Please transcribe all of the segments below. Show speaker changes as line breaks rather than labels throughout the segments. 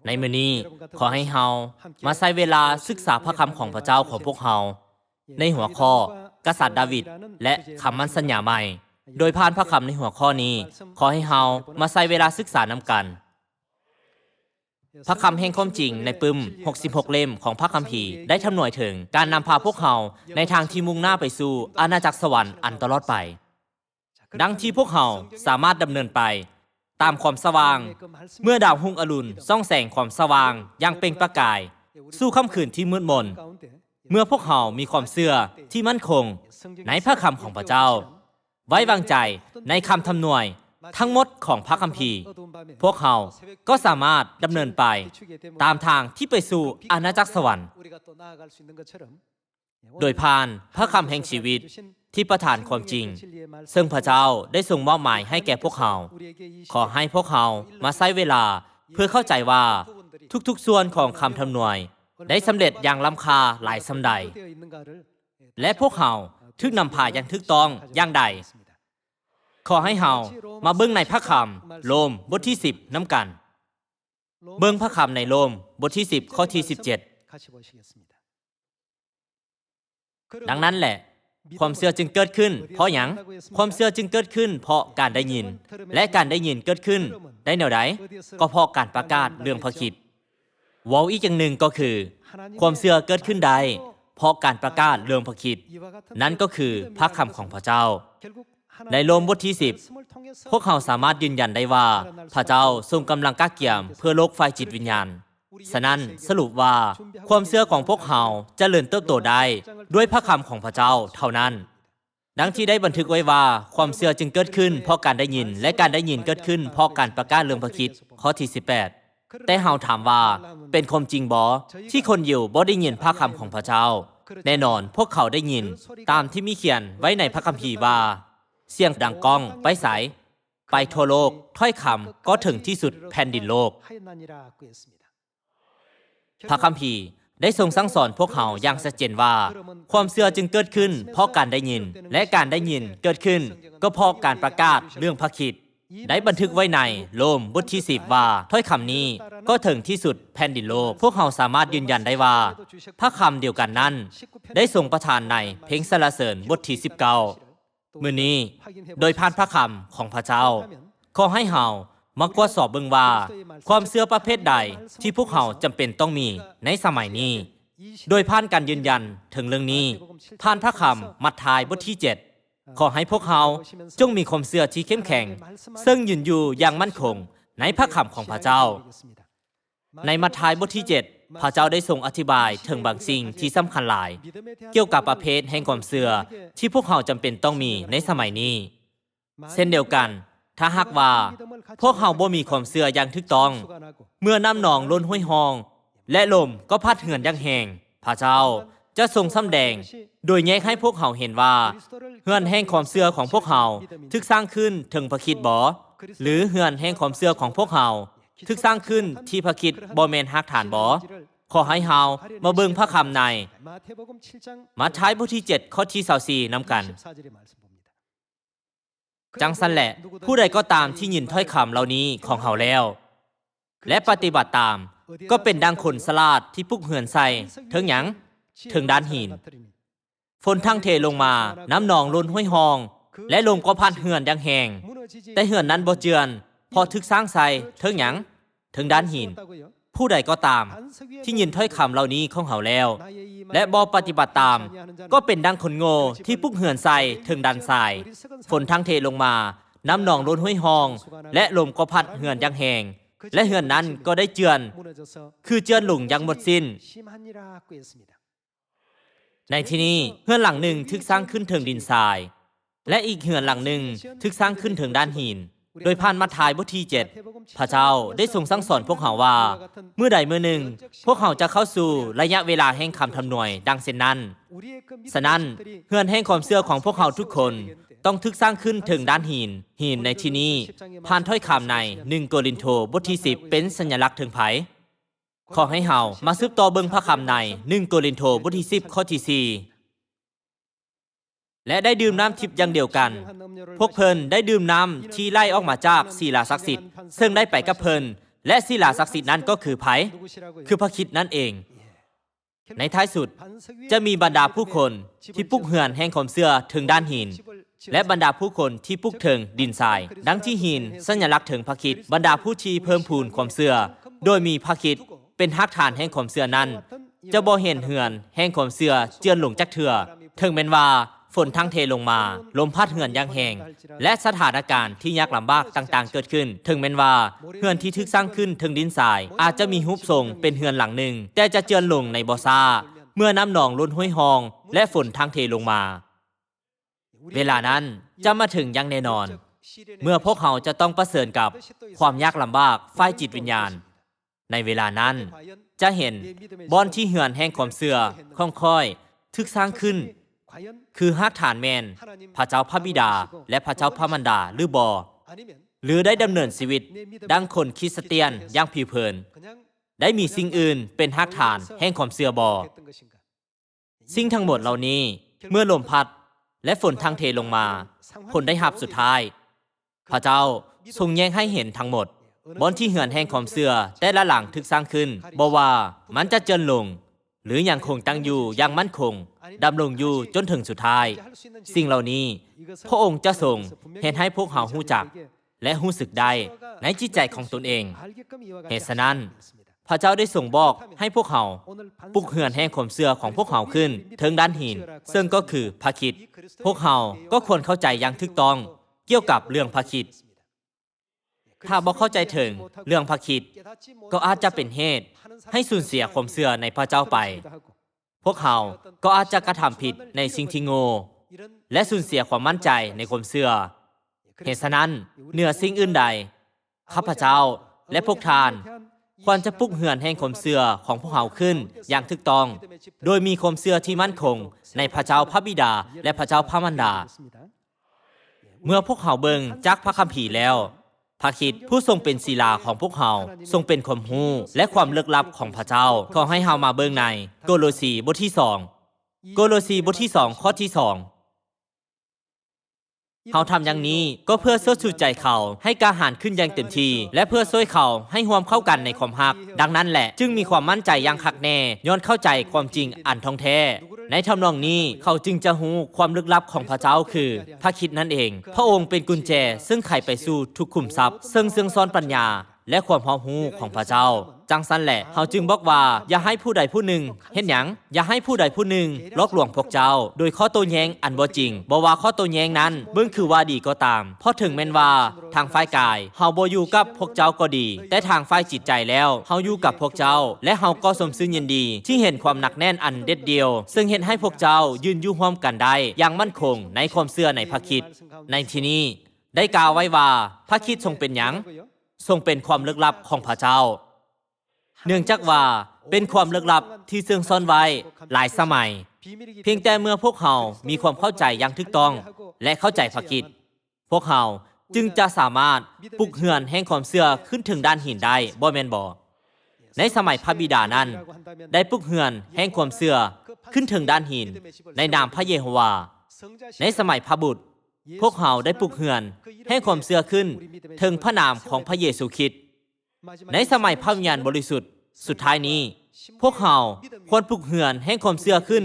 ในมื้อนี้ขอให้เฮามาใช้เวลาศึกษาพระคำของพระเจ้าของพวกเฮาในหัวข้อกษัตริย์ดาวิดและคำมั่นสัญญาใหม่โดยผ่านพระคำในหัวข้อนี้ขอให้เฮามาใช้เวลาศึกษานำกันพระคำแห่งความจริงในปึ้ม66เล่มของพระคัมภีร์ได้ทำหน่วยถึงการนำพาพวกเฮาในทางที่มุ่งหน้าไปสู่อาณาจักรสวรรค์อันตลอดไปดังที่พวกเฮาสามารถดำเนินไปตามความสว่างเมื่อดาวรุ่งอรุณส่องแสงความสว่างอย่างเปล่งประกายสู่ค่ำคืนที่มืดมนเมื่อพวกเฮามีความเชื่อที่มั่นคงในพระคำของพระเจ้าไว้วางใจในคำทำนวยทั้งหมดของพระคัมภีร์พวกเขาก็สามารถดำเนินไปตามทางที่ไปสู่อาณาจักรสวรรค์โดยผ่านพระคำแห่งชีวิตที่ประทานความจริงซึ่งพระเจ้าได้ทรงมอบหมายให้แก่พวกเขาขอให้พวกเขามาใช้เวลาเพื่อเข้าใจว่าทุกๆส่วนของคำทำนวยได้สำเร็จอย่างล้ำค่าหลายสำใดและพวกเขาถูกนำพาอย่างถูกต้องอย่างใดขอให้เฮามาเบิ่งในพระคำโรมบทที่10นำกันเบิ่งพระคำในโรมบทที่10ข้อที่17ดังนั้นแหละความเชื่อจึงเกิดขึ้นเพราะหยังความเชื่อจึงเกิดขึ้นเพราะการได้ยินและการได้ยินเกิดขึ้นได้แนวใดก็เพราะการประกาศเรื่องพระคริสต์เว้าอีกอย่างหนึ่งก็คือความเชื่อเกิดขึ้นได้เพราะการประกาศเรื่องพระคริสต์นั่นก็คือพระคำของพระเจ้าในโรมบทที่10พวกเขาสามารถยืนยันได้ว่าพระเจ้าทรงกำลังกักเกี่ยมเพื่อโลกฝ่ายจิตวิญญาณฉะนั้นสรุปว่าความเชื่อของพวกเขาจะเจริญเติบโตได้ด้วยพระคำของพระเจ้าเท่านั้นดังที่ได้บันทึกไว้ว่าความเชื่อจึงเกิดขึ้นเพราะการได้ยินและการได้ยินเกิดขึ้นเพราะการประกาศเรื่องพระคริสต์ข้อที่18แต่เฮาถามว่าเป็นความจริงบ่ที่คนยิวบ่ได้ยินพระคำของพระเจ้าแน่นอนพวกเขาได้ยินตามที่มีเขียนไว้ในพระคัมภีร์ว่าเสียงดังก้องไปไสไปทั่วโลกถ้อยคำก็ถึงที่สุดแผ่นดินโลกพระคัมภีร์ได้ทรงสั่งสอนพวกเขาอย่างชัดเจนว่าความเชื่อจึงเกิดขึ้นเพราะการได้ยินและการได้ยินเกิดขึ้นก็เพราะการประกาศเรื่องพระคริสต์ได้บันทึกไว้ในโรมบทที่10ว่าถ้อยคำนี้ก็ถึงที่สุดแผ่นดินโลกพวกเขาสามารถยืนยันได้ว่าพระคำเดียวกันนั้นได้ทรงประทานในเพลงสรรเสริญบทที่19มื้อนี้โดยผ่านพระคำของพระเจ้าขอให้เฮามากวดสอบเบิ่งว่าความเชื่อประเภทใดที่พวกเขาจำเป็นต้องมีในสมัยนี้โดยผ่านการยืนยันถึงเรื่องนี้ผ่านพระคำมัทธิวบทที่7ขอให้พวกเขาจงมีความเชื่อที่เข้มแข็งซึ่งยืนอยู่อย่างมั่นคงในพระคำของพระเจ้าในมัทธิวบทที่7พระเจ้าได้ทรงอธิบายถึงบางสิ่งที่สำคัญหลายเกี่ยวกับประเภทแห่งความเชื่อที่พวกเขาจำเป็นต้องมีในสมัยนี้เช่นเดียวกันถ้าหากว่าพวกเขาบ่มีความเชื่ออย่างถูกต้องเมื่อน้ำหนองล้นห้วยหองและลมก็พัดเหือนอย่างแรงพระเจ้าจะทรงสำแดงโดยแยกให้พวกเขาเห็นว่าเหือนแห่งความเชื่อของพวกเขาถูกสร้างขึ้นถึงพระคริสต์บ่หรือเหือนแห่งความเชื่อของพวกเขาถูกสร้างขึ้นที่พระคริสต์บ่แม่นรากฐานบ่ขอให้เฮามาเบิ่งพระคำในมัทธิวบทที่7ข้อที่24นำกันจังซั่นแหละผู้ใดก็ตามที่ยินถ้อยคำเหล่านี้ของเฮาแล้วและปฏิบัติตามก็เป็นดังคนฉลาดที่ปลุกเหือนใส่ถึงหยังถึงด้านหินฝนทั้งเทลงมาน้ำหนองล้นห้วยหองและลมก็พัดเหือนอย่างแรงแต่เหือนนั้นบ่เจือนพอถึกสร้างใส่ถึงหยังถึงด้านหินผู้ใดก็ตามที่ยินถ้อยคำเหล่านี้ของเฮาแล้วและบ่ปฏิบัติตามก็เป็นดังคนโง่ที่ปลุกเหือนใส่ถึงด้านซ้ายฝนทั้งเทลงมาน้ำหนองล้นห้วยหองและลมก็พัดเหือนอย่างแรงและเหือนนั้นก็ได้เจือนคือเจือนหลงอย่างหมดสิ้นในที่นี้เหือนหลังหนึ่งถูกสร้างขึ้นถึงดินทรายและอีกเหือนหลังหนึ่งถูกสร้างขึ้นถึงด้านหินโดยผ่านมัทธิวบทที่7พระเจ้าได้ทรงสั่งสอนพวกเขาว่าเมื่อใดเมื่อหนึ่งพวกเขาจะเข้าสู่ระยะเวลาแห่งคำทำนวยดังเช่นนั้นฉะนั้นเหือนแห่งความเชื่อของพวกเขาทุกคนต้องถูกสร้างขึ้นถึงด้านหินในที่นี้ผ่านถ้อยคำใน1โครินธ์บทที่10เป็นสัญลักษณ์ถึงไผขอให้เฮามาสืบต่อเบิ่งพระคำใน1โครินธ์บทที่10ข้อที่4และได้ดื่มน้ำทิพย์อย่างเดียวกันพวกเพิ่นได้ดื่มน้ำที่ไหลออกมาจากศิลาศักดิ์สิทธิ์ซึ่งได้ไปกับเพิ่น และศิลาศักดิ์สิทธิ์นั้นก็คือไผคือพระคริสต์นั่นเองในท้ายสุดจะมีบรรดาผู้คนที่ปลุกเฮือนแห่งความเชื่อถึงด้านหินและบรรดาผู้คนที่ปลุกถึงดินทรายดังที่หินสัญลักษณ์ถึงพระคริสต์บรรดาผู้ที่เพิ่มพูนความเชื่อโดยมีพระคริสต์เป็นรากฐานแห่งความเชื่อนั้นจะบ่เห็นเฮือนแห่งความเชื่อเจือนหลงจักเทื่อถึงแม้นว่าฝนทั้งเทลงมาลมพัดเฮือนอย่างแรงและสถานการณ์ที่ยากลำบากต่างๆเกิดขึ้นถึงแม้นว่าเฮือนที่ถูกสร้างขึ้นถึงดินทรายอาจจะมีรูปทรงเป็นเฮือนหลังหนึ่งแต่จะเจือนลงในบ่อซ่าเมื่อน้ำหนองล้นห้วยหองและฝนทั้งเทลงมาเวลานั้นจะมาถึงอย่างแน่นอนเมื่อพวกเขาจะต้องประเสริญกับความยากลำบากฝ่ายจิตวิญญาณในเวลานั้นจะเห็นบ่อนที่เฮือนแห่งความเชื่อค่อยๆถูกสร้างขึ้นคือรากฐานแมนพระเจ้าพระบิดาและพระเจ้าพระมารดาหรือบ่หรือได้ดำเนินชีวิตดังคนคริสเตียนอย่างผิวเผินได้มีสิ่งอื่นเป็นรากฐานแห่งความเชื่อบ่สิ่งทั้งหมดเหล่านี้เมื่อลมพัดและฝนทั้งเทลงมาผลได้รับสุดท้ายพระเจ้าทรงแยกให้เห็นทั้งหมดบนที่เหือนแห่งความเชื่อแต่ละหลังถูกสร้างขึ้นบ่ว่ามันจะเจริญลงหรือยังคงตั้งอยู่อย่างมั่นคงดำรงอยู่จนถึงสุดท้ายสิ่งเหล่านี้พระองค์จะทรงเห็นให้พวกเขารู้จักและรู้สึกได้ในจิตใจของตนเองเหตุฉะนั้นพระเจ้าได้ทรงบอกให้พวกเขาปลุกเหือนแห่งความเชื่อของพวกเขาขึ้นถึงด้านหินซึ่งก็คือพระคริสต์พวกเขาก็ควรเข้าใจอย่างถูกต้องเกี่ยวกับเรื่องพระคริสต์ถ้าบ่เข้าใจถึงเรื่องพระคริสต์ก็อาจจะเป็นเหตุให้สูญเสียความเชื่อในพระเจ้าไปพวกเขาก็อาจจะกระทำผิดในสิ่งที่โง่และสูญเสียความมั่นใจในความเชื่อเหตุฉะนั้นเหนือสิ่งอื่นใดข้าพเจ้าและพวกท่านควรจะปลุกเหือนแห่งความเชื่อของพวกเขาขึ้นอย่างถูกต้องโดยมีความเชื่อที่มั่นคงในพระเจ้าพระบิดาและพระเจ้าพระมารดาเมื่อพวกเขาเบิ่งจากพระคัมภีร์แล้วพระคริสต์ผู้ทรงเป็นศิลาของพวกเขาทรงเป็นความรู้และความลึกลับของพระเจ้าขอให้เฮามาเบิ่งในโกโลสีบทที่2โกโลสีบทที่2ข้อที่2เขาทำอย่างนี้ก็เพื่อเสื้อชูใจเขาให้กล้าหาญขึ้นอย่างเต็มที่และเพื่อช่วยเขาให้ร่วมเข้ากันในความรักดังนั้นแหละจึงมีความมั่นใจอย่างคักแน่ย้อนเข้าใจความจริงอันท่องแท้ในทำนองนี้เขาจึงจะรู้ความลึกลับของพระเจ้าคือพระคริสต์นั่นเองพระองค์เป็นกุญแจซึ่งไขไปสู่ทุกขุมทรัพย์ซึ่งซ่อนปัญญาและความรอบรู้ของพระเจ้าจังซั่นแหละเขาจึงบอกว่าอย่าให้ผู้ใดผู้หนึ่งเฮ็ดหยังอย่าให้ผู้ใดผู้หนึ่งลอกลวงพวกเจ้าโดยข้อโต้แย้งอันบ่จริงบ่ว่าข้อโต้แย้งนั้นเบิ่งคือว่าดีก็ตามเพราะถึงแม้นว่าทางฝ่ายกายเฮาบ่อยู่กับพวกเจ้าก็ดีแต่ทางฝ่ายจิตใจแล้วเฮาอยู่กับพวกเจ้าและเฮาก็สมซื่อยินดีที่เห็นความหนักแน่นอันเด็ดเดียวซึ่งเฮ็ดให้พวกเจ้ายืนอยู่ร่วมกันได้อย่างมั่นคงในความเชื่อในพระคริสต์ในที่นี้ได้กล่าวไว้ว่าพระคริสต์ทรงเป็นหยังทรงเป็นความลึกลับของพระเจ้าเนื่องจากว่าเป็นความลึกลับที่ซึ่งซ่อนไว้หลายสมัยเพียงแต่เมื่อพวกเขามีความเข้าใจอย่างถูกต้องและเข้าใจพระคริสต์พวกเขาจึงจะสามารถปลุกเหือนแห่งความเชื่อขึ้นถึงด้านหินได้บ่แม่นบ่ในสมัยพระบิดานั้นได้ปลุกเหือนแห่งความเชื่อขึ้นถึงด้านหินในนามพระเยโฮวาในสมัยพระบุตรพวกเขาได้ปลุกเหือนแห่งความเชื่อขึ้นถึงพระนามของพระเยซูคริสต์ในสมัยพระวิญญาณบริสุทธิ์สุดท้ายนี้พวกเขาควรปลุกเหือนแห่งความเชื่อขึ้น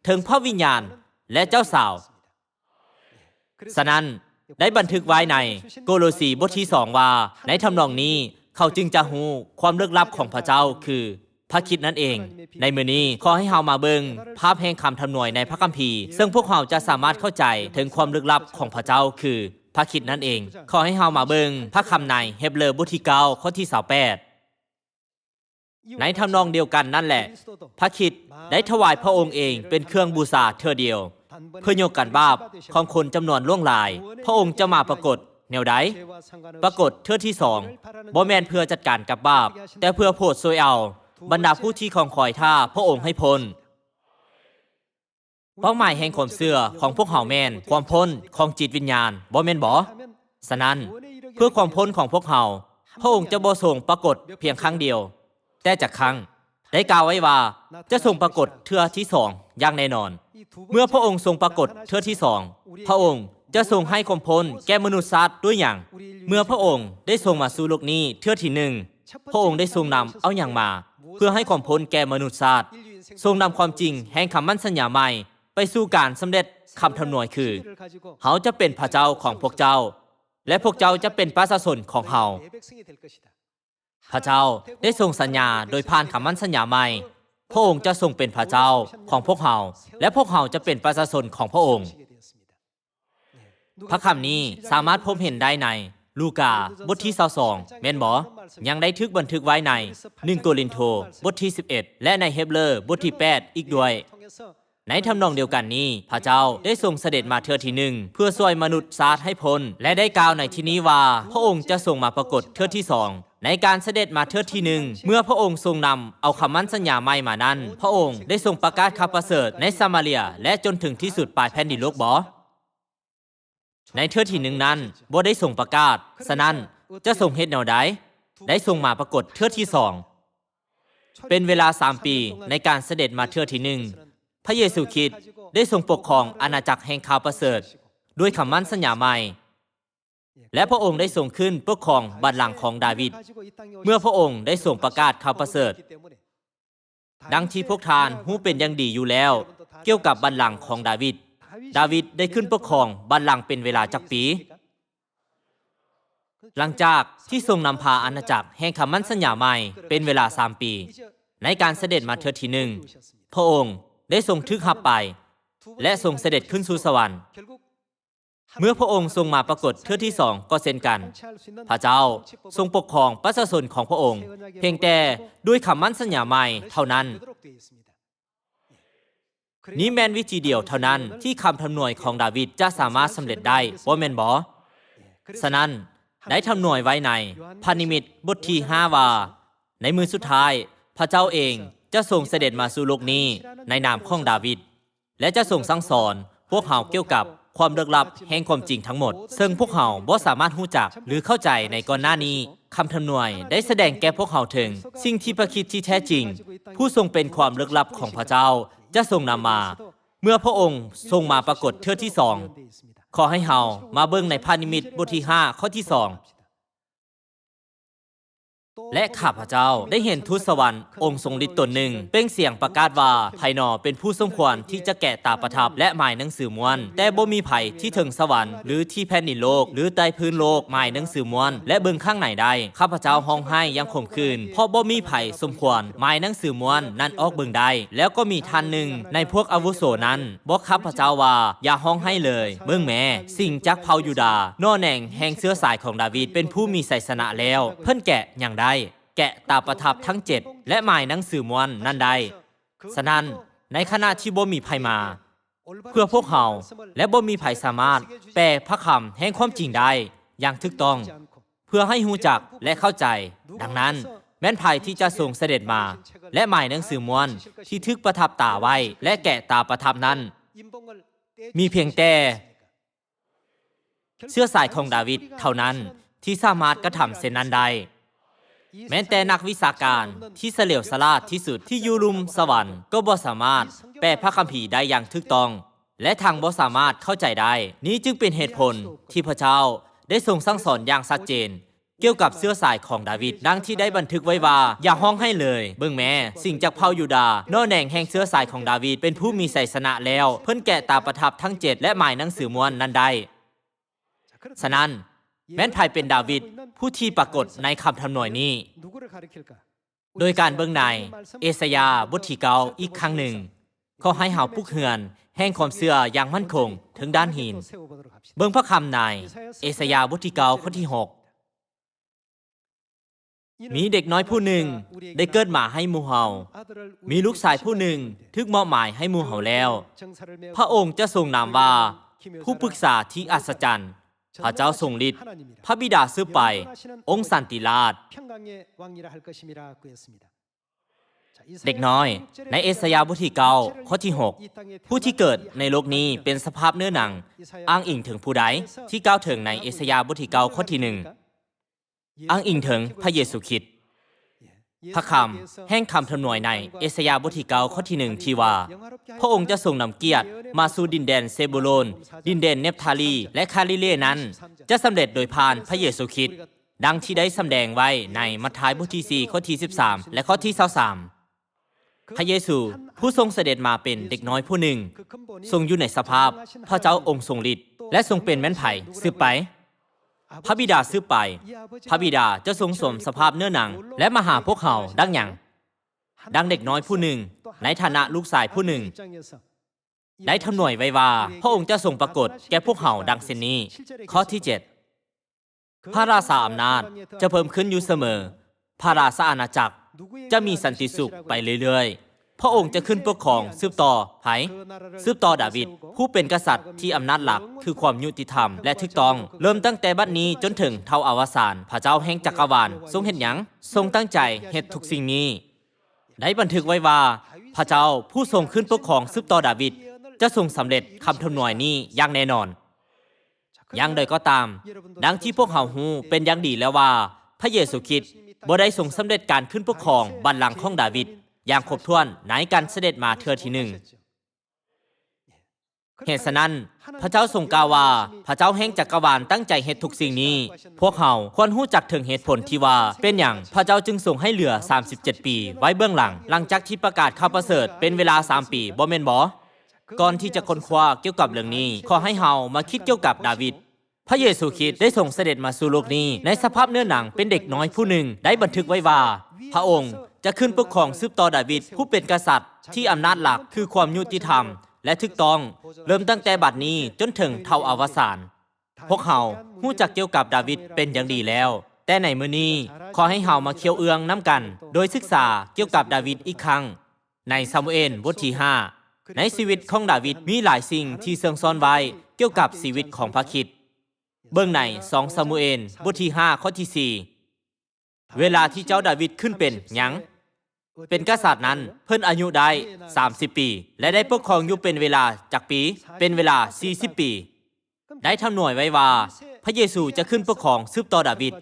ถึงพระวิญญาณและเจ้าสาวฉะนั้นได้บันทึกไว้ในโกโลสีบทที่2ว่าในทำนองนี้เขาจึงจะรู้ความลึกลับของพระเจ้าคือพระคริสต์นั่นเองในมื้อนี้ขอให้เฮามาเบิ่งภาพแห่งคำทำนวยในพระคัมภีร์ซึ่งพวกเราจะสามารถเข้าใจถึงความลึกลับของพระเจ้าคือพระคริสต์นั่นเองขอให้เฮามาเบิ่งพระคำในเฮบเรบทที่9ข้อที่28ในทำนองเดียวกันนั่นแหละพระคริสต์ได้ถวายพระองค์เองเป็นเครื่องบูชาเทื่อเดียวเพื่อยกกันบาปของคนจำนวนล่วงหลายพระองค์จะมาปรากฏแนวใดปรากฏเทื่อที่2บ่แม่นเพื่อจัดการกับบาปแต่เพื่อโปรดช่วยเอาบรรดาผู้ที่คอยคอยท่าพระองค์ให้พ้นเป้าหมายแห่งความเชื่อของพวกเขาแม่นความพ้นของจิตวิญญาณบ่แม่นบ่ฉะนั้นเพื่อความพ้นของพวกเขาพระองค์จะบ่ทรงปรากฏเพียงครั้งเดียวแต่จากครั้งได้กล่าวไว้ว่าจะทรงปรากฏเทื่อที่2อย่างแน่นอนเมื่อพระองค์ทรงปรากฏเทื่อที่2พระองค์จะทรงให้ความพ้นแก่มนุษย์ชาติด้วยอย่างเมื่อพระองค์ได้ทรงมาสู่โลกนี้เทื่อที่1 พระองค์ได้ทรงนำเอาอย่างมา เพื่อให้ความพ้นแก่มนุษยชาติทรงนำความจริงแห่งคำมั่นสัญญาใหม่ไปสู่การสำเร็จคำทำนวยคือเขาจะเป็นพระเจ้าของพวกเจ้าและพวกเจ้าจะเป็นประชาชนของเขาพระเจ้าได้ทรงสัญญาโดยผ่านคำมั่นสัญญาใหม่พระองค์จะทรงเป็นพระเจ้าของพวกเขาและพวกเขาจะเป็นประชาชนของพระองค์พระคำนี้สามารถพบเห็นได้ในลูกาบทที่22แม่นบ่ยังได้ทึกบันทึกไว้ใน1โกรินโธบทที่11และในเฮบเรบทที่8อีกด้วยในทำนองเดียวกันนี้พระเจ้าได้ทรงเสด็จมาเทื่อที่หนึ่งเพื่อช่วยมนุษย์ชาติให้พ้นและได้กล่าวในที่นี้ว่าพระองค์จะทรงมาปรากฏเทื่อที่สองในการเสด็จมาเทื่อที่หนึ่งเมื่อพระองค์ทรงนำเอาคำมั่นสัญญาใหม่มานั้นพระองค์ได้ทรงประกาศข่าวประเสริฐในซามาเรียและจนถึงที่สุดปลายแผ่นดินโลกบ่ในเทื่อที่หนึ่งนั้นบ่ได้ทรงประกาศฉะนั้นจะทรงเฮ็ดแนวใดได้ทรงมาปรากฏเทื่อที่สองเป็นเวลา3 ปีในการเสด็จมาเทื่อที่หนึ่งพระเยซูคริสต์ได้ทรงปกครองอาณาจักรแห่งข่าวประเสริฐด้วยคำมั่นสัญญาใหม่และพระองค์ได้ทรงขึ้นปกครองบัลลังก์ของดาวิดเมื่อพระองค์ได้ทรงประกาศข่าวประเสริฐดังที่พวกท่านรู้เป็นอย่างดีอยู่แล้วเกี่ยวกับบัลลังก์ของดาวิดได้ขึ้นปกครองบัลลังก์เป็นเวลาจักปีหลังจากที่ทรงนำพาอาณาจักรแห่งคำมั่นสัญญาใหม่เป็นเวลา3 ปีในการเสด็จมาเทื่อที่หนึ่งพระองค์ได้ทรงทึกหับไปและทรงเสด็จขึ้นสู่สวรรค์เมื่อพระองค์ทรงมาปรากฏเทื่อที่สองก็เช่นกันพระเจ้าทรงปกครองประชาชนของพระองค์เพียงแต่ด้วยคำมั่นสัญญาใหม่เท่านั้นนี้แม่นวิธีเดียวเท่านั้นที่คำทำนวยของดาวิดจะสามารถสำเร็จได้บ่แม่นบ่ฉะนั้นได้ทำนวยไว้ในพระนิมิตบทที่5ว่าในมื้อสุดท้ายพระเจ้าเองจะทรงเสด็จมาสู่โลกนี้ในนามของดาวิดและจะทรงสั่งสอนพวกเขาเกี่ยวกับความลึกลับแห่งความจริงทั้งหมดซึ่งพวกเขาบ่สามารถรู้จักหรือเข้าใจในก่อนหน้านี้คำทำนวยได้แสดงแก่พวกเขาถึงสิ่งที่พระคริสต์ที่แท้จริงผู้ทรงเป็นความลึกลับของพระเจ้าจะทรงนำมาเมื่อพระองค์ทรงมาปรากฏเทื่อที่สองขอให้เฮามาเบิ่งในพระนิมิตบทที่5ข้อที่2และข้าพเจ้าได้เห็นทูตสวรรค์องค์ทรงฤทธิ์ตนหนึ่งเปล่งเสียงประกาศว่าไผหนอเป็นผู้สมควรที่จะแกะตาประทับและหมายหนังสือม้วนแต่บ่มีไผที่ถึงสวรรค์หรือที่แผ่นดินโลกหรือใต้พื้นโลกหมายหนังสือม้วนและเบิ่งข้างไหนได้ข้าพเจ้าร้องไห้อย่างขมขื่นเพราะบ่มีไผสมควรหมายหนังสือม้วนนั้นออกเบิ่งได้แล้วก็มีท่านหนึ่งในพวกอาวุโสนั้นบอกข้าพเจ้าว่าอย่าร้องไห้เลยเบิ่งแม่สิ่งจากเผ่ายูดาห์นอแหน่งแห่งเชื้อสายของดาวิดเป็นผู้มีชัยชนะแล้วเพิ่นแกะอย่างใดแกะตาประทับทั้ง7และหมายหนังสือม้วนนั่นได้ฉะนั้นในขณะที่บ่มีไผมาเพื่อพวกเขาและบ่มีไผสามารถแปลพระคำแห่งความจริงได้อย่างถูกต้องเพื่อให้รู้จักและเข้าใจดังนั้นแม้นไผที่จะทรงเสด็จมาและหมายหนังสือม้วนที่ทึกประทับตาไว้และแกะตาประทับนั้นมีเพียงแต่เชื้อสายของดาวิดเท่านั้นที่สามารถกระทำเช่นนั้นได้แม้แต่นักวิชาการที่เฉลียวฉลาดที่สุดที่อยู่ลุ่มสวรรค์ก็บ่สามารถแปลพระคัมภีร์ได้อย่างถูกต้องและทางบ่สามารถเข้าใจได้นี้จึงเป็นเหตุผลที่พระเจ้าได้ทรงสั่งสอนอย่างชัดเจนเกี่ยวกับเชื้อสายของดาวิดดังที่ได้บันทึกไว้ว่าอย่าร้องไห้เลยเบิ่งแม่สิ่งจากเผ่ายูดาห์นอแหน่งแห่งเชื้อสายของดาวิดเป็นผู้มีชัยชนะแล้วเพิ่นแกะตาประทับทั้ง7และหมายหนังสือม้วนนั้นได้ฉะนั้นแม้นไผเป็นดาวิดผู้ที่ปรากฏในคำทำนวยนี้โดยการเบิ่งในเอสยาห์บทที่9อีกครั้งหนึ่งเขาให้เฮาปลุกเฮือนแห่งความเชื่ออย่างมั่นคงถึงด้านหินเบิ่งพระคำในเอสยาห์บทที่9ข้อที่6มีเด็กน้อยผู้หนึ่งได้เกิดมาให้หมู่เฮามีลูกชายผู้หนึ่งถูกมอบหมายให้หมู่เฮาแล้วพระองค์จะทรงนามว่าผู้ปรึกษาที่อัศจรรย์พระเจ้าทรงฤทธิ์พระบิดาซื้อไปองค์สันติราชเด็กน้อยในเอสยาห์บทที่9ข้อที่6ผู้ที่เกิดในโลกนี้เป็นสภาพเนื้อหนังอ้างอิงถึงผู้ใดที่กล่าวถึงในเอสยาห์บทที่9ข้อที่1อ้างอิงถึงพระเยซูคริสต์พระคำแห่งคำทำนวยในเอสยาห์บทที่9ข้อที่1ที่ว่าพระองค์จะทรงนำเกียรติมาสู่ดินแดนเซบูโลนดินแดนเนฟทาลีและคาลิเลนั้นจะสำเร็จโดยผ่านพระเยซูคริสต์ ดังที่ได้สำแดงไว้ในมัทธิวบทที่4ข้อที่13และข้อที่23พระเยซูผู้ทรงเสด็จมาเป็นเด็กน้อยผู้หนึ่งทรงอยู่ในสภาพพระเจ้าองค์ทรงฤทธิ์และทรงเป็นแม่นไผ่สืบไปพระบิดาสืบไปพระบิดาจะทรงสวมสภาพเนื้อหนังและมาหาพวกเขาดังอย่างดังเด็กน้อยผู้หนึ่งในฐานะลูกชายผู้หนึ่งได้ทำหน่วยไว้ว่าพระองค์จะทรงปรากฏแก่พวกเขาดังเช่นนี้ข้อที่7พระราชาอำนาจจะเพิ่มขึ้นอยู่เสมอพระราชอาณาจักรจะมีสันติสุขไปเรื่อยๆพระองค์จะขึ้นปกครองสืบต่อไผสืบต่อดาวิดผู้เป็นกษัตริย์ที่อำนาจหลักคือความยุติธรรมและถูกต้องเริ่มตั้งแต่บัดนี้จนถึงเท่าอวสานพระเจ้าแห่งจักรวาลทรงเห็นหยังทรงตั้งใจเฮ็ดทุกสิ่งนี้ได้บันทึกไว้ว่าพระเจ้าผู้ทรงขึ้นปกครองสืบต่อดาวิดจะทรงสำเร็จคำทำนายนี้อย่างแน่นอนอย่างใดก็ตามดังที่พวกเขาฮู้เป็นอย่างดีแล้วว่าพระเยซูคริสต์บ่ได้ทรงสำเร็จการขึ้นปกครองบัลลังก์ของดาวิดอย่างครบถ้วนในการเสด็จมาเทื่อที่หนึ่งเหตุฉะนั้นพระเจ้าทรงกล่าวว่าพระเจ้าแห่งจักรวาลตั้งใจเฮ็ดทุกสิ่งนี้พวกเขาควรรู้จักถึงเหตุผลที่ว่าเป็นอย่างพระเจ้าจึงทรงให้เหลือ37ปีไว้เบื้องหลังจากที่ประกาศข่าวประเสริฐเป็นเวลา3ปีบ่แม่นบ่ก่อนที่จะค้นคว้าเกี่ยวกับเรื่องนี้ขอให้เฮามาคิดเกี่ยวกับดาวิดพระเยซูคริสต์ได้ทรงเสด็จมาสู่โลกนี้ในสภาพเนื้อหนังเป็นเด็กน้อยผู้หนึ่งได้บันทึกไว้ว่าพระองค์จะขึ้นปกครองสืบต่อดาวิดผู้เป็นกษัตริย์ที่อำนาจหลักคือความยุติธรรมและถูกต้องเริ่มตั้งแต่บัดนี้จนถึงเท่าอวสานพวกเขารู้จักเกี่ยวกับดาวิดเป็นอย่างดีแล้วแต่ในมื้อนี้ขอให้เฮามาเคี่ยวเอื้องน้ำกันโดยศึกษาเกี่ยวกับดาวิดอีกครั้งในซามูเอลบทที่5ในชีวิตของดาวิดมีหลายสิ่งที่เสื่องซ่อนไว้เกี่ยวกับชีวิตของพระคริสต์เบิ่งใน2ซามูเอลบทที่5ข้อที่4เวลาที่เจ้าดาวิดขึ้นเป็นหยังเป็นกษัตริย์นั้นเพิ่นอายุได้30ปีและได้ปกครองอยู่เป็นเวลาจักปีเป็นเวลา40ปีได้ทำหน่วยไว้ว่าพระเยซูจะขึ้นปกครองสืบต่อดาวิด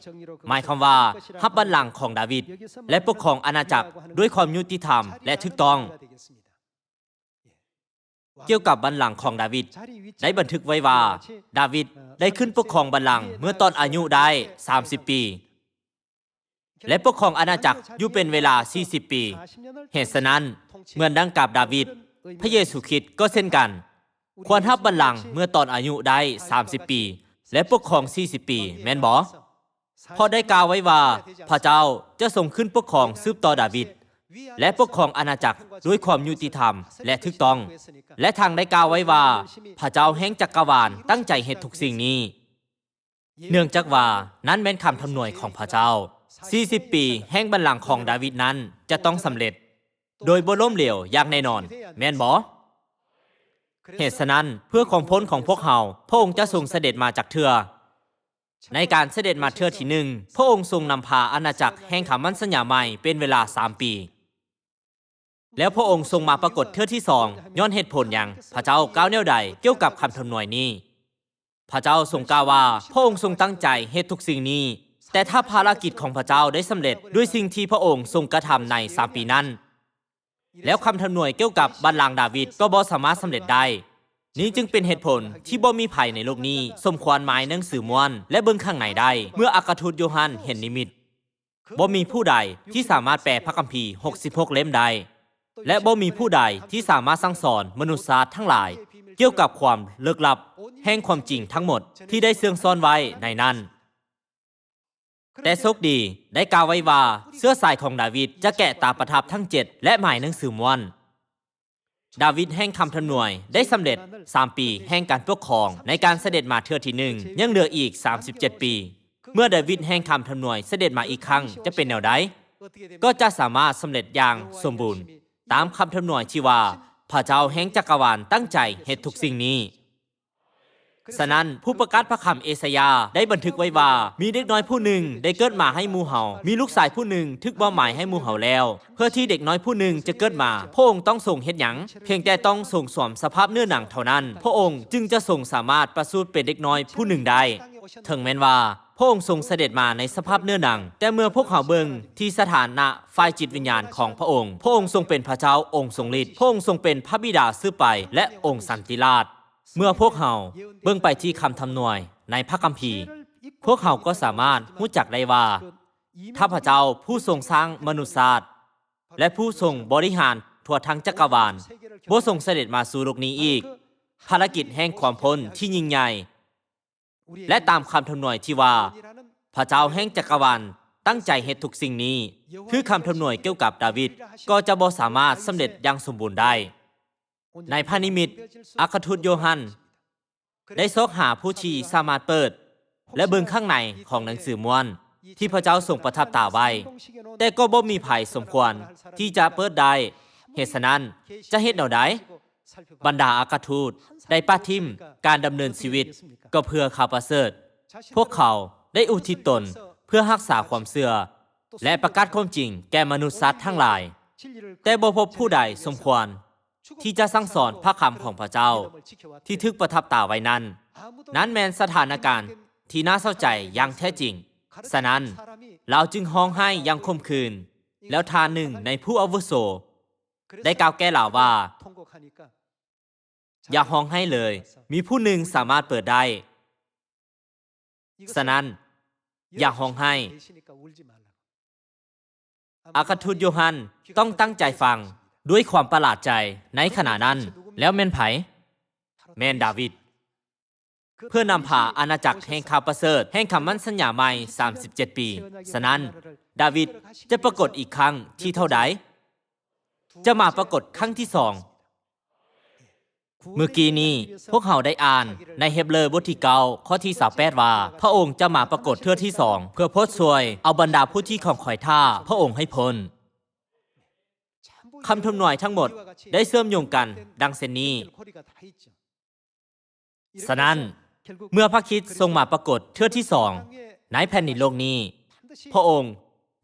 หมายความว่ารับบัลลังก์ของดาวิดและปกครองอาณาจักรด้วยความยุติธรรมและถูกต้องเกี่ยวกับบัลลังก์ของดาวิดได้บันทึกไว้ว่าดาวิดได้ขึ้นปกครองบัลลังก์เมื่อตอนอายุได้30ปีและปกครองอาณาจักรอยู่เป็นเวลา40ปีเหตุฉะนั้นเมื่อดังกับดาวิดพระเยซูคริสต์ก็เช่นกันควรรับบัลลังก์เมื่อตอนอายุได้30ปีและปกครอง40ปีแม่นบ่เพราะได้กล่าวไว้ว่าพระเจ้าจะทรงขึ้นปกครองสืบต่อดาวิดและปกครองอาณาจักรด้วยความยุติธรรมและถูกต้องและทางได้กล่าวไว้ว่าพระเจ้าแห่งจักรวาลตั้งใจเฮ็ดทุกสิ่งนี้เนื่องจากว่านั้นเป็นคำทำนายของพระเจ้า40ปีแห่งบัลลังก์ของดาวิดนั้นจะต้องสำเร็จโดยบ่ล้มเหลวอย่างแน่นอนแม่นบ่เหตุฉะนั้นเพื่อความพ้นของพวกเฮาพระองค์จะทรงเสด็จมาจากเทื่อในการเสด็จมาเทื่อที่1พระองค์ทรงนำพาอาณาจักรแห่งคำมั่นสัญญาใหม่เป็นเวลา3ปีแล้วพระองค์ทรงมาปรากฏเทื่อที่2ย้อนเหตุผลอย่างพระเจ้ากล่าวแนวใดเกี่ยวกับคำทำนายนี้พระเจ้าทรงกล่าวว่าพระองค์ทรงตั้งใจเฮ็ดทุกสิ่งนี้แต่ถ้าภารกิจของพระเจ้าได้สำเร็จด้วยสิ่งที่พระองค์ทรงกระทำใน3ปีนั้นแล้วคำทำนายเกี่ยวกับบัลลังก์ดาวิดก็บ่สามารถสำเร็จได้นี้จึงเป็นเหตุผลที่บ่มีภัยในโลกนี้สมควรหมายหนังสือม่วนและเบิ่งข้างในได้เมื่ออัครทูตโยฮันเห็นนิมิตบ่มีผู้ใดที่สามารถแปลพระคัมภีร์66เล่มได้และบ่มีผู้ใดที่สามารถสั่งสอนมนุษยชาติทั้งหลายเกี่ยวกับความลึกลับแห่งความจริงทั้งหมดที่ได้เสื่องซ่อนไว้ในนั้นแต่โชคดีได้กล่าวไว้ว่าเสื้อสายของดาวิดจะแกะตาประทับทั้ง7และหมายหนังสือม่วนดาวิดแห่งคำทำนายได้สำเร็จ3ปีแห่งการปกครองในการเสด็จมาเทื่อที่1ยังเหลืออีก37ปีเมื่อดาวิดแห่งคำทำนายเสด็จมาอีกครั้งจะเป็นแนวใดก็จะสามารถสำเร็จอย่างสมบูรณ์ตามคำทำนายที่ว่าพระเจ้าแห่งจักรวาลตั้งใจเฮ็ดทุกสิ่งนี้ฉะนั้นผู้ประกาศพระคำเอสายาได้บันทึกไว้ว่ามีเด็กน้อยผู้หนึ่งได้เกิดมาให้หมู่เฮามีลูกชายผู้หนึ่งทึกบ่หมายให้หมู่เฮาแล้วเพื่อที่เด็กน้อยผู้หนึ่งจะเกิดมาพระองค์ต้องทรงเฮ็ดหยังเพียงแต่ต้องทรงสวมสภาพเนื้อหนังเท่านั้นพระองค์จึงจะทรงสามารถประสูติเป็นเด็กน้อยผู้หนึ่งได้ถึงแม้นว่าพระองค์ทรงเสด็จมาในสภาพเนื้อหนังแต่เมื่อพวกเขาเบิ่งที่สถานะฝ่ายจิตวิญญาณของพระองค์พระองค์ทรงเป็นพระเจ้าองค์ทรงฤทธิ์พระองค์ทรงเป็นพระบิดาสืบไปและองค์สันติราชเมื่อพวกเขาเบิ่งไปที่คำทำนายในพระคัมภีร์ พวกเขาก็สามารถรู้จักได้ว่าถ้าพระเจ้าผู้ทรงสร้างมนุษยชาติและผู้ทรงบริหารทั่วทั้งจักรวาลบ่ทรงเสด็จมาสู่โลกนี้อีกภารกิจแห่งความพ้นที่ยิ่งใหญ่และตามคำทำนายที่ว่าพระเจ้าแห่งจักรวาลตั้งใจเฮ็ดทุกสิ่งนี้คือคำทำนายเกี่ยวกับดาวิดก็จะบ่สามารถสำเร็จอย่างสมบูรณ์ได้ในพระนิมิตอัครทูตโยฮันได้ซอกหาผู้ที่สามารถเปิดและเบิ่งข้างในของหนังสือม้วนที่พระเจ้าทรงประทับตาไว้แต่ก็บ่มีไผสมควรที่จะเปิดได้เหตุฉะนั้นจะเฮ็ดแนวใดบรรดาอัครทูตได้ปะทิมการดำเนินชีวิตก็เพื่อข่าวประเสริฐพวกเขาได้อุทิศตนเพื่อรักษาความเชื่อและประกาศความจริงแก่มนุษย์สัตว์ทั้งหลายแต่บ่พบผู้ใดสมควรที่จะสั่งสอนพระคำของพระเจ้าที่ทึกประทับตาไว้นั้นแม้นสถานการณ์ที่น่าเศร้าใจอย่างแท้จริงฉะนั้นเราจึงร้องไห้อย่างคมคืนแล้วทานหนึ่งในผู้อาวุโสได้กล่าวแก่เราว่าอย่าร้องไห้เลยมีผู้หนึ่งสามารถเปิดได้ฉะนั้นอย่าร้องไห้อัครทูตโยฮันต้องตั้งใจฟังด้วยความประหลาดใจในขณะนั้นแล้วแม่นไผแม่นดาวิดเพื่อนำพาอาณาจักรแห่งข่าวประเสริฐแห่งคำมั่นสัญญาใหม่37 ปีฉะนั้นดาวิดจะปรากฏอีกครั้งที่เท่าใดจะมาปรากฏครั้งที่2เมื่อกี้นี้พวกเขาได้อ่านในเฮบเรบทที่9ข้อที่28ว่าพระองค์จะมาปรากฏเทื่อที่2เพื่อโพสช่วยเอาบรรดาผู้ที่ของข่อยท่าพระองค์ให้พ้นคำทำนายทั้งหมดได้เชื่อมโยงกันดังเช่นนี้ฉะนั้นเมื่อพระคริสต์ทรงมาปรากฏเทื่อที่2ในแผ่นดินโลกนี้พระองค์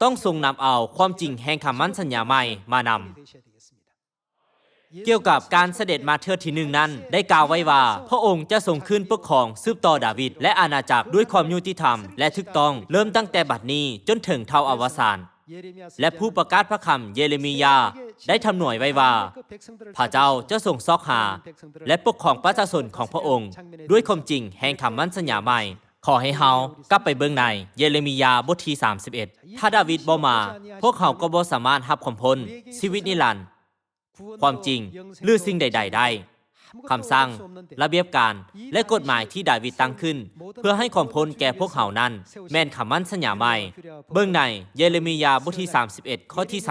ต้องทรงนำเอาความจริงแห่งคำมั่นสัญญาใหม่มานำเกี่ยวกับการเสด็จมาเทื่อที่1นั้นได้กล่าวไว้ว่าพระองค์จะทรงขึ้นปกครองสืบต่อดาวิดและอาณาจักรด้วยความยุติธรรมและถูกต้องเริ่มตั้งแต่บัดนี้จนถึงเท่าอวสานและผู้ประกาศพระคำเยเรมียาได้ทำนายไว้ว่าพระเจ้าจะทรงซอกหาและปกครองประชาชนของพระองค์ด้วยความจริงแห่งคำมั่นสัญญาใหม่ขอให้เฮากลับไปเบิ่งในเยเรมียาบทที่31ถ้าดาวิดบ่มาพวกเขาก็บ่สามารถรับความพ้นชีวิตนิรันดร์ความจริงหรือสิ่งใดๆได้คำสั่งระเบียบการและกฎหมายที่ดาวิดตั้งขึ้นเพื่อให้ความพ้นแก่พวกเขานั้นแม่นคำมั่นสัญญาใหม่เบิ่งในเยเรมียาบทที่31ข้อที่31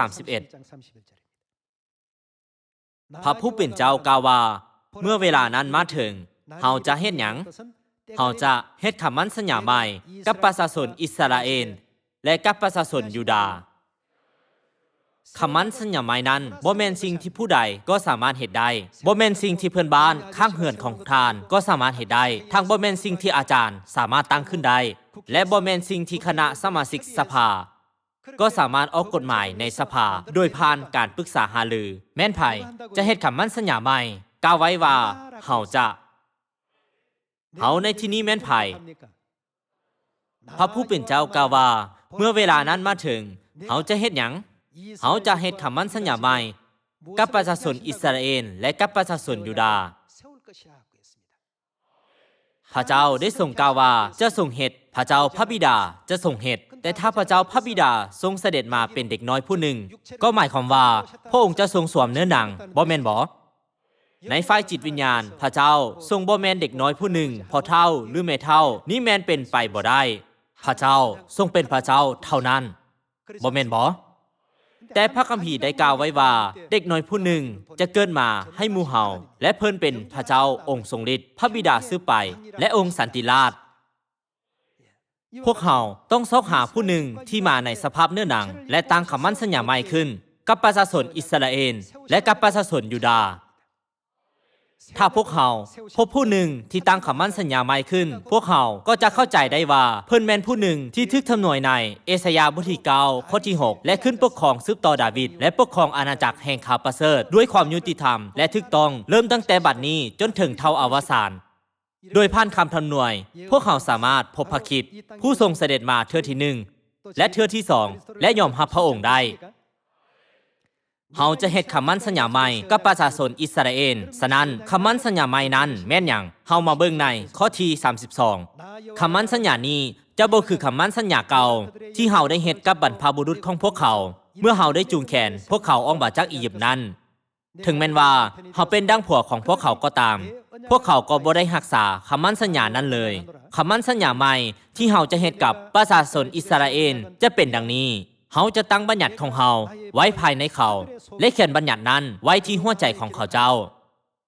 พระผู้เป็นเจ้ากล่าวว่าเมื่อเวลานั้นมาถึงเฮาจะเฮ็ดหยังเฮาจะเฮ็ดคำมั่นสัญญาใหม่กับประชาชนอิสราเอลและกับประชาชนยูดาห์คำมั่นสัญญาใหม่นั้นบ่แม่นสิ่งที่ผู้ใดก็สามารถเฮ็ดได้บ่แม่นสิ่งที่เพื่อนบ้านข้างเฮือนของทานก็สามารถเฮ็ดได้ทั้งบ่แม่นสิ่งที่อาจารย์สามารถตั้งขึ้นได้และบ่แม่นสิ่งที่คณะสมาชิกสภาก็สามารถออกกฎหมายในสภาโดยผ่านการปรึกษาหารือแม่นไผจะเฮ็ดคำมั่นสัญญาใหม่กล่าวไว้ว่าเฮาในที่นี้แม่นไผพระผู้เป็นเจ้ากล่าวว่าเมื่อเวลานั้นมาถึงเฮาจะเฮ็ดหยังเฮาจะเฮ็ดคำมั่นสัญญาใหม่กับประชาชนอิสราเอลและกับประชาชนยูดาห์พระเจ้าได้ทรงกล่าวว่าจะทรงเฮ็ดพระเจ้าพระบิดาจะทรงเฮ็ดแต่ถ้าพระเจ้าพระบิดาทรงเสด็จมาเป็นเด็กน้อยผู้หนึ่งก็หมายความว่าพระองค์จะทรงสวมเนื้อหนังบ่แม่นบ่ในฝ่ายจิตวิญญาณพระเจ้าทรงบ่แม่นเด็กน้อยผู้หนึ่งพ่อเฒ่าหรือแม่เฒ่านี่แม่นเป็นไปบ่ได้พระเจ้าทรงเป็นพระเจ้าเท่านั้นบ่แม่นบ่แต่พระคัมภีร์ได้กล่าวไว้ว่าเด็กน้อยผู้หนึ่งจะเกิดมาให้หมู่เฮาและเพิ่นเป็นพระเจ้าองค์ทรงฤทธิ์พระบิดาซื้อไปและองค์สันติราชพวกเฮาต้องซอกหาผู้หนึ่งที่มาในสภาพเนื้อหนังและตั้งคำมั่นสัญญาใหม่ขึ้นกับประชาชนอิสราเอลและกับประชาชนยูดาห์ถ้าพวกเขาพบผู้หนึ่งที่ตั้งคำมั่นสัญญาใหม่ขึ้นพวกเขาก็จะเข้าใจได้ว่าเพิ่นแม่นผู้หนึ่งที่ทึกทำนายในเอสายาบทที่9ข้อที่6และขึ้นปกครองสืบต่อดาวิดและปกครองอาณาจักรแห่งข่าวประเสริฐด้วยความยุติธรรมและถูกต้องเริ่มตั้งแต่บัดนี้จนถึงเท่าอวสานโดยผ่านคำทำนายพวกเขาสามารถพบพระคริสต์ผู้ทรงเสด็จมาเทื่อที่1และเทื่อที่2และยอมรับพระองค์ได้เฮาจะเฮ็ดคำมั่นสัญญาใหม่กับประชาชนอิสราเอลฉะนั้นคำมั่นสัญญาใหม่นั้นแม่นหยังเฮามาเบิ่งในข้อที่32คำมั่นสัญญานี้ จะบ่คือคำมั่นสัญญาเก่าที่เฮาได้เฮ็ดกับบรรพบุรุษของพวกเขาเมื่อเฮาได้จูงแขนพวกเขาออกมาจากอียิปต์นั้นถึงแม้นว่าเฮาเป็นดั้งผัวของพวกเขาก็ตามพวกเขาก็บ่ได้รักษาคำมั่นสัญญานั้นเลยคำมั่นสัญญาใหม่ที่เฮาจะเฮ็ดกับประชาชนอิสราเอลจะเป็นดังนี้เฮาจะตั้งบัญญัติของเฮาไว้ภายในเขาและเขียนบัญญัตินั้นไว้ที่หัวใจของเขาเจ้า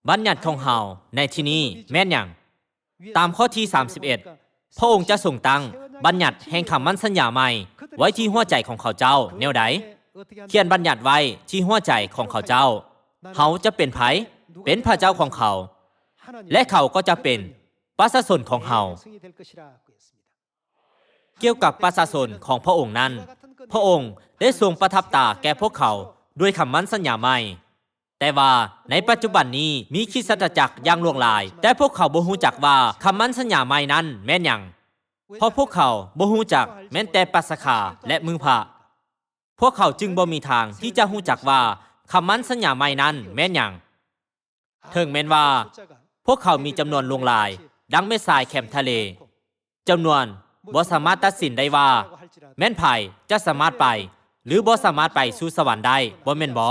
บัญญัติของเฮาในที่นี้แม่นหยังตามข้อที่31พระองค์จะทรงตั้งบัญญัติแห่งคำมั่นสัญญาใหม่ไว้ที่หัวใจของเขาเจ้าแนวใดเขียนบัญญัติไว้ที่หัวใจของเขาเจ้าเขาจะเป็นไผเป็นพระเจ้าของเขาและเขาก็จะเป็นประชาชนของเขาเกี่ยวกับประชาชนของพระองค์นั้นพระองค์ได้ทรงประทับตาแก่พวกเขาด้วยคำมั่นสัญญาใหม่แต่ว่าในปัจจุบันนี้มีคริสตจักรอย่างล่วงหลายแต่พวกเขาบ่ฮู้จักว่าคำมั่นสัญญาใหม่นั้นแม่นหยังเพราะพวกเขาบ่ฮู้จักแม้แต่ปัสกาและมือพระพวกเขาจึงบ่มีทางที่จะฮู้จักว่าคำมั่นสัญญาใหม่นั้นแม่นหยังถึงแม้นว่าพวกเขามีจำนวนล่วงหลายดังเม็ดทรายแคมทะเลจำนวนบ่สามารถตัดสินได้ว่าแม่นไผจะสามารถไปหรือบ่สามารถไปสู่สวรรค์ได้บ่แม่นบ่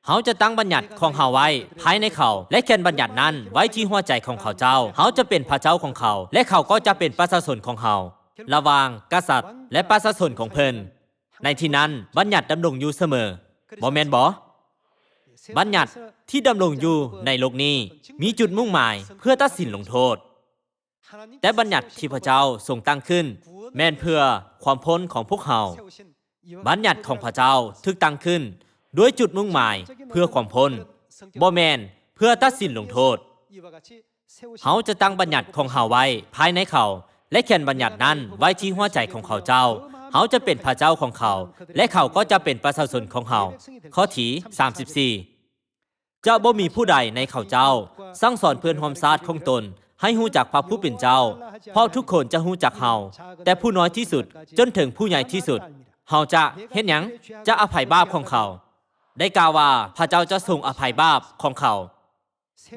เฮาจะตั้งบัญญัติของเฮาไว้ภายในเขาและเขียนบัญญัตินั้นไว้ที่หัวใจของเขาเจ้าเฮาจะเป็นพระเจ้าของเขาและเขาก็จะเป็นประชาชนของเฮาระหว่างกษัตริย์และประชาชนของเพิ่นในที่นั้นบัญญัติดำรงอยู่เสมอบ่แม่นบ่บัญญัติที่ดำรงอยู่ในโลกนี้มีจุดมุ่งหมายเพื่อตัดสินลงโทษแต่บัญญัติที่พระเจ้าทรงตั้งขึ้นแม่นเพื่อความพ้นของพวกเขาบัญญัติของพระเจ้าถูกตั้งขึ้นด้วยจุดมุ่งหมายเพื่อความพ้นบ่แม่นเพื่อตัดสินลงโทษเฮาจะตั้งบัญญัติของเฮาไว้ภายในเขาและเขียนบัญญัตินั้นไว้ที่หัวใจของเขาเจ้าเฮาจะเป็นพระเจ้าของเขาและเขาก็จะเป็นประชาชนของเฮาข้อที่34จะบ่มีผู้ใดในเขาเจ้าสั่งสอนเพื่อนร่วมชาติของตนให้ฮู้จักพระผู้เป็นเจ้าเพราะทุกคนจะฮู้จักเฮาแต่ผู้น้อยที่สุดจนถึงผู้ใหญ่ที่สุดเฮาจะเฮ็ดหยังจะอภัยบาปของเขาได้กล่าวว่าพระเจ้าจะทรงอภัยบาปของเขา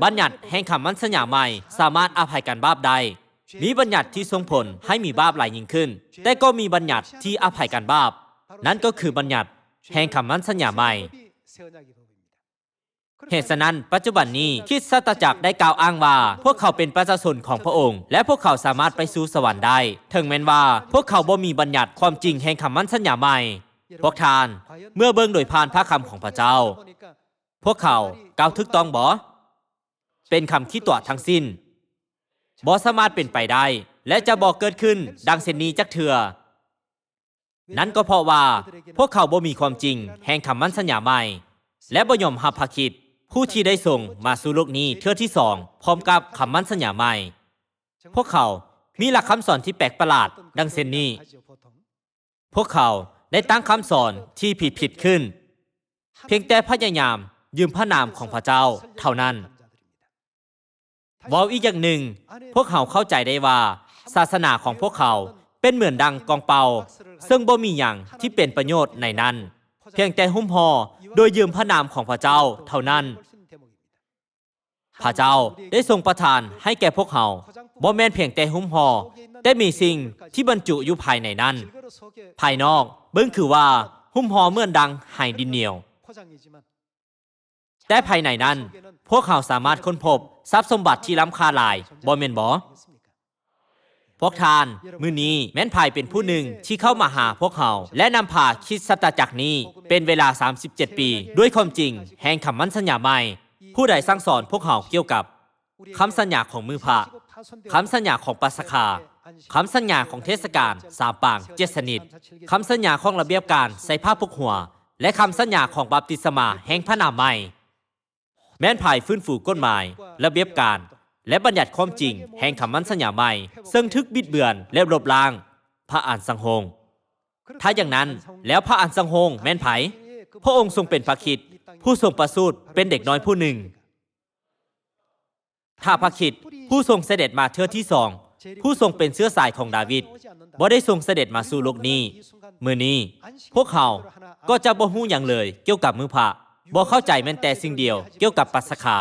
บัญญัติแห่งคำมั่นสัญญาใหม่สามารถอภัยกันบาปได้มีบัญญัติที่ทรงผลให้มีบาปหลายยิ่งขึ้นแต่ก็มีบัญญัติที่อภัยกันบาปนั่นก็คือบัญญัติแห่งคำมั่นสัญญาใหม่เหตุฉะนั้นปัจจุบันนี้คริสตจักรได้กล่าวอ้างว่าพวกเขาเป็นประชาชนของพระองค์และพวกเขาสามารถไปสู่สวรรค์ได้ถึงแม้นว่าพวกเขาบ่มีบัญญัติความจริงแห่งคำมั่นสัญญาใหม่พวกทานเมื่อเบิ่งโดยผ่านพระคำของพระเจ้าพวกเขากล่าวถูกต้องบ่เป็นคำขี้ตัวทั้งสิ้นบ่สามารถเป็นไปได้และจะบ่เกิดขึ้นดังเช่นนี้จักเทื่อนั้นก็เพราะว่าพวกเขาบ่มีความจริงแห่งคำมั่นสัญญาใหม่และบ่ยอมรับพระคริสต์ผู้ที่ได้ส่งมาสู่โลกนี้เทื่อที่2พร้อมกับคำมั่นสัญญาใหม่พวกเขามีหลักคำสอนที่แปลกประหลาดดังเช่นนี้พวกเขาได้ตั้งคำสอนที่ผิดขึ้นเพียงแต่พยายามยืมพระนามของพระเจ้าเท่านั้นเว้าอีกอย่างหนึ่งพวกเขาเข้าใจได้ว่าศาสนาของพวกเขาเป็นเหมือนดังกองเปาซึ่งบ่มีหยังที่เป็นประโยชน์ในนั้นเพียงแต่หุ้มห่อโดยยืมพระนามของพระเจ้าเท่านั้นพระเจ้าได้ทรงประทานให้แก่พวกเขาบ่แม่นเพียงแต่หุ้มห่อแต่มีสิ่งที่บรรจุอยู่ภายในนั้นภายนอกเบิ่งคือว่าหุ้มห่อเหมือนดังไหดินเหนียวแต่ภายในนั้นพวกเขาสามารถค้นพบทรัพย์สมบัติที่ล้ำค่าหลายบ่แม่นบ่พวกทานมื้อนี้แม้นภายเป็นผู้หนึ่งที่เข้ามาหาพวกเขาและนำพาคริสตจักรนี้เป็นเวลา37ปีด้วยความจริงแห่งคำมั่นสัญญาใหม่ผู้ใดสั่งสอนพวกเขาเกี่ยวกับคำสัญญาของมือพระคำสัญญาของปัสกาคำสัญญาของเทศกาล3ปาง7ชนิดคำสัญญาของระเบียบการใส่ผ้าผูกหัวและคำสัญญาของบัพติศมาแห่งพระนามใหม่แม้นภายฟื้นฟูกฎหมายระเบียบการและบัญญัติความจริงแห่งคำมั่นสัญญาใหม่ซึ่งทึกบิดเบือนและลบล้างพระอันสังโฆถ้าอย่างนั้นแล้วพระอันสังโฆแม่นไผพระองค์ทรงเป็นพระคริสต์ผู้ทรงประสูติเป็นเด็กน้อยผู้หนึ่งถ้าพระคริสต์ผู้ทรงเสด็จมาเทื่อที่2ผู้ทรงเป็นเชื้อสายของดาวิดบ่ได้ทรงเสด็จมาสู่โลกนี้มื้อนี้พวกเขาก็จะบ่ฮู้หยังเลยเกี่ยวกับมือพระบ่เข้าใจแม้แต่สิ่งเดียวเกี่ยวกับปัสกา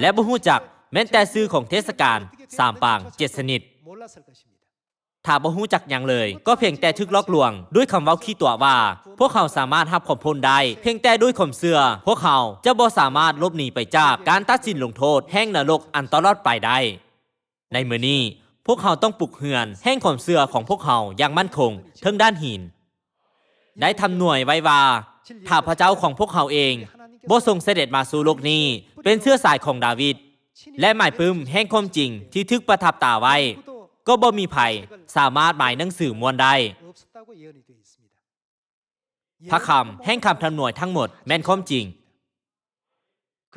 และบ่ฮู้จักแม้แต่ชื่อของเทศกาล3ปาง7ชนิด ถ้าบ่ฮู้จักหยังเลยก็เพียงแต่ทึกลอกลวงด้วยคำเว้าขี้ตัวว่าพวกเขาสามารถรับผลพ้นได้เพียงแต่ด้วยความเชื่อพวกเขาจะบ่สามารถหลบหนีไปจากการตัดสินลงโทษแห่งนรกอันตลอดไปได้ในมื้อนี้พวกเขาต้องปลุกเฮือนแห่งความเชื่อของพวกเขาอย่างมั่นคงเทิงด้านหินได้ทำหน่วยไว้ว่าถ้าพระเจ้าของพวกเขาเองบ่ทรงเสด็จมาสู่โลกนี้เป็นเชื้อสายของดาวิดและหมายปึ้มแห่งความจริงที่ทึกประทับตาไว้ก็บ่มีภัยสามารถหมายหนังสือมวลได้พระคำแห่งคำทำหน่วยทั้งหมดแม่นความจริง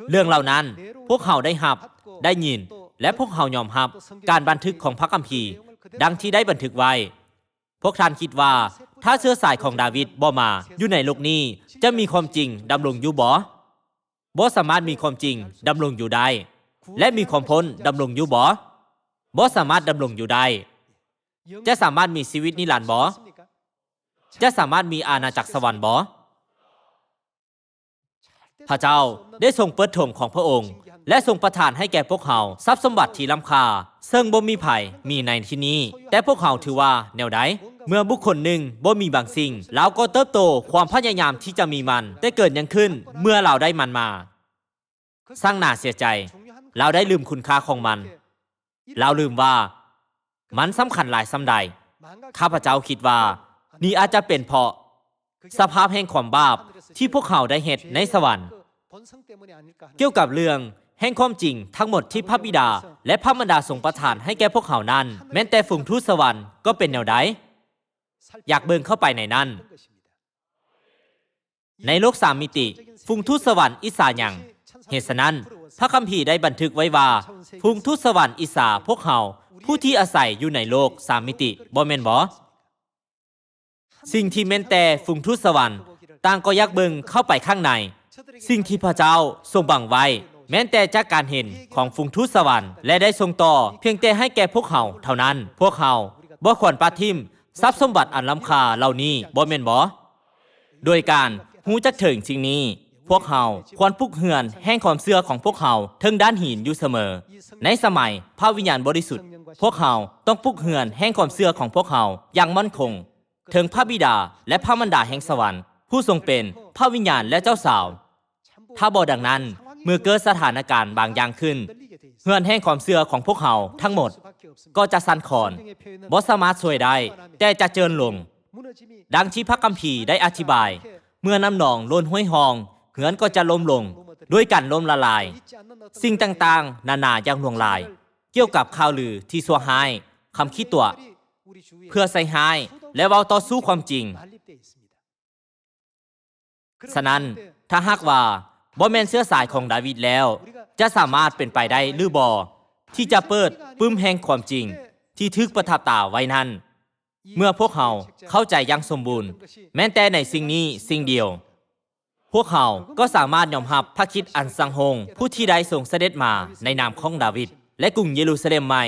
เรื่องเหล่านั้นพวกเขาได้รับได้ยินและพวกเขายอมรับการบันทึกของพระคัมภีร์ดังที่ได้บันทึกไว้พวกท่านคิดว่าถ้าเชื้อสายของดาวิดบ่มาอยู่ในโลกนี้จะมีความจริงดำรงอยู่บ่สามารถมีความจริงดำรงอยู่ได้และมีความพ้นดำรงอยู่บ่สามารถดำรงอยู่ได้จะสามารถมีชีวิตนิรันดร์บ่จะสามารถมีอาณาจักรสวรรค์บ่พระเจ้าได้ทรงเปิดโถงของพระองค์และทรงประทานให้แก่พวกเขาทรัพย์สมบัติที่ล้ำค่าซึ่งบ่มีภัยมีในที่นี้แต่พวกเขาถือว่าแนวใดเมื่อบุคคลหนึ่งบ่มีบางสิ่งเราก็เติบโตความพยายามที่จะมีมันได้เกิดยังขึ้นเมื่อเราได้มันมาสร้างน่าเสียใจเราได้ลืมคุณค่าของมันเราลืมว่ามันสำคัญหลายสำใดข้าพเจ้าคิดว่านี่อาจจะเป็นเพราะสภาพแห่งความบาปที่พวกเขาได้เฮ็ดในสวรรค์เกี่ยวกับเรื่องแห่งความจริงทั้งหมดที่พระบิดาและพระมารดาทรงประทานให้แก่พวกเขานั้นแม้แต่ฝูงทูตสวรรค์ก็เป็นแนวใดอยากเบิ่งเข้าไปในนั้นในโลก3มิติฝูงทูตสวรรค์อิสาหยังเหตุฉะนั้นพระคัมภีร์ได้บันทึกไว้ว่าฝูงทูตสวรรค์อิสาพวกเขาผู้ที่อาศัยอยู่ในโลก3มิติบ่แม่นบ่สิ่งที่แม้นแต่ฝูงทูตสวรรค์ต่างก็อยากเบิ่งเข้าไปข้างในสิ่งที่พระเจ้าทรงบังไว้แม้แต่จากการเห็นของฝูงทูตสวรรค์และได้ทรงต่อเพียงแต่ให้แก่พวกเขาเท่านั้นพวกเขาบ่ควรปาทิ่มทรัพย์สมบัติอันล้ำค่าเหล่านี้บ่แม่นบ่โดยการฮู้จักถึงสิ่งนี้พวกเขาควรปลุกเฮือนแห่งความเชื่อของพวกเขาถึงด้านหินอยู่เสมอในสมัยพระวิญญาณบริสุทธิ์พวกเขาต้องปลุกเฮือนแห่งความเชื่อของพวกเขาอย่างมั่นคงถึงพระบิดาและพระมารดาแห่งสวรรค์ผู้ทรงเป็นพระวิญญาณและเจ้าสาวถ้าบ่ดังนั้นเมื่อเกิดสถานการณ์บางอย่างขึ้นเฮือนแห่งความเชื่อของพวกเขาทั้งหมดก็จะสั่นคลอนบ่สามารถช่วยได้แต่จะเจิญลงดังที่พระคัมภีร์ได้อธิบายเมื่อน้ำหนองล้นห้วยหองเฮือนก็จะล้มลงด้วยกันล้มละลายสิ่งต่างๆนานาอย่างลวงลายเกี่ยวกับข่าวลือที่ชั่วร้ายคำขี้ตัวเพื่อใส่ร้ายและเว้าต่อสู้ความจริงฉะนั้นถ้าหากว่าบ่แม่นเชื้อสายของดาวิดแล้วจะสามารถเป็นไปได้หรือบ่ที่จะเปิดปึ้มแห่งความจริงที่ทึกประทับตาไว้นั้นเมื่อพวกเขาเข้าใจอย่างสมบูรณ์แม้แต่ในสิ่งนี้สิ่งเดียวพวกเขาก็สามารถยอมรับพระคริสต์อันสังหงผู้ที่ได้ทรงเสด็จมาในนามของดาวิดและกรุงเยรูซาเล็มใหม่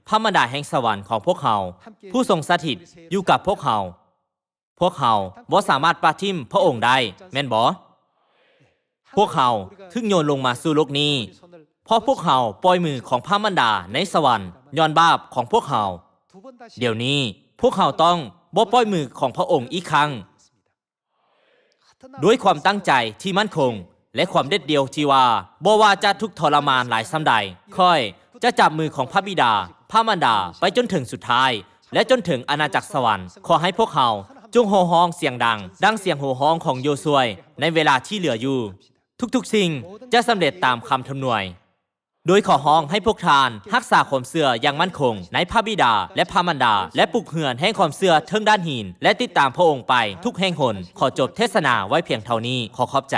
พระมารดาแห่งสวรรค์ของพวกเขาผู้ทรงสถิตอยู่กับพวกเขาบ่สามารถปราทิ่มพระองค์ได้แม่นบ่พวกเขาถึงโยนลงมาสู่โลกนี้เพราะพวกเขาปล่อยมือของพระมารดาในสวรรค์ย้อนบาปของพวกเขาเดี๋ยวนี้พวกเขาต้องบ่ปล่อยมือของพระองค์อีกครั้งด้วยความตั้งใจที่มั่นคงและความเด็ดเดี่ยวที่ว่าบ่ว่าจะทุกข์ทรมานหลายส่ำใดค่อยจะจับมือของพระบิดาพระมารดาไปจนถึงสุดท้ายและจนถึงอาณาจักรสวรรค์ขอให้พวกเขาจงโห่ร้องเสียงดังเสียงโห่ร้องของโยซัวในเวลาที่เหลืออยู่ทุกๆสิ่งจะสำเร็จตามคำทำนวยโดยขอร้องให้พวกทานรักษาความเชื่ออย่างมั่นคงในพระบิดาและพระมารดาและปลุกเฮือนแห่งความเชื่อเทิงด้านหินและติดตามพระองค์ไปทุกแห่งหนขอจบเทศนาไว้เพียงเท่านี้ขอขอบใจ